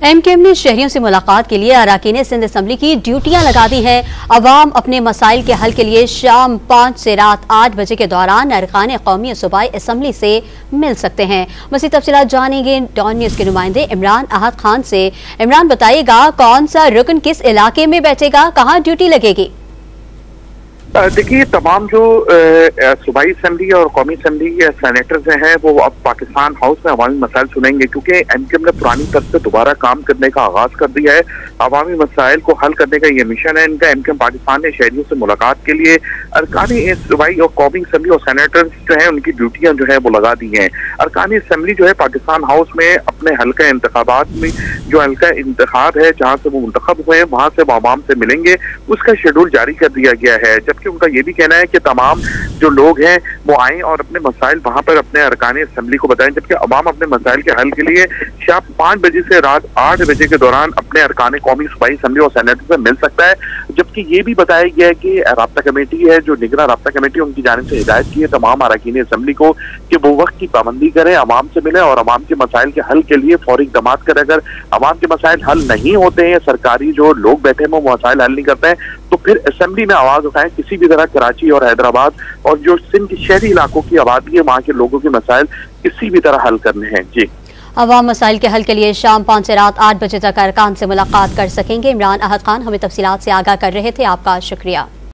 MQM ने शहरियों से मुलाकात के लिए अरकान सिंध असम्बली की ड्यूटियां लगा दी हैं। अवाम अपने मसाइल के हल के लिए शाम 5 से रात 8 बजे के दौरान अरकान कौमी सूबाई असम्बली से मिल सकते हैं। मज़ीद तफसीलात जानेंगे डॉन न्यूज़ के नुमाइंदे इमरान अहद खान से। इमरान, बताइएगा कौन सा रुकन किस इलाके में बैठेगा, कहाँ ड्यूटी लगेगी? देखिए, तमाम जो सूबाई असम्बली और कौमी असम्बली के सेनेटर्स हैं वो अब पाकिस्तान हाउस में अवामी मसाइल सुनेंगे, क्योंकि एमकेएम ने पुरानी तर्ज से दोबारा काम करने का आगाज कर दिया है। अवामी मसाइल को हल करने का ये मिशन है इनका। एमकेएम पाकिस्तान ने शहरियों से मुलाकात के लिए अरकान सूबाई और कौमी असम्बली और सेनेटर्स जो है उनकी ड्यूटियां जो है वो लगा दी हैं। अरकान असम्बली जो है पाकिस्तान हाउस में अपने हल्का इंतखाबात में जो हल्का इंतखाब है जहाँ से वो मुंतखब हुए हैं वहां से वो आवाम से मिलेंगे, उसका शेड्यूल जारी कर दिया गया है। जबकि उनका ये भी कहना है कि तमाम जो लोग हैं वो आए और अपने मसाइल वहां पर अपने अरकान असम्बली को बताएं, जबकि अवाम अपने मसाइल के हल के लिए शाम 5 बजे से रात 8 बजे के दौरान अपने अरकान कौमी सूबाई असम्बली और सेनेटर से मिल सकता है। जबकि ये भी बताया गया है कि राब्ता कमेटी है, जो निगरान राब्ता कमेटी, उनकी जानिब से हिदायत की है तमाम अरकान असम्बली को कि वो वक्त की पाबंदी करें, अवाम से मिले और अवाम के मसाइल के हल के लिए फौरी इक़दाम करें। अगर अवाम के मसाइल हल नहीं होते हैं, सरकारी जो लोग बैठे हैं वो मसाइल हल नहीं करते हैं, तो फिर असम्बली में आवाज उठाएं। किसी भी तरह कराची और हैदराबाद और जो सिंध के शहरी इलाकों की आबादी है वहाँ के लोगों के मसाइल किसी भी तरह हल करने हैं। जी, अवाम मसाइल के हल के लिए शाम 5 से रात 8 बजे तक अरकान से मुलाकात कर सकेंगे। इमरान अहद खान हमें तफसीलात से आगाह कर रहे थे, आपका शुक्रिया।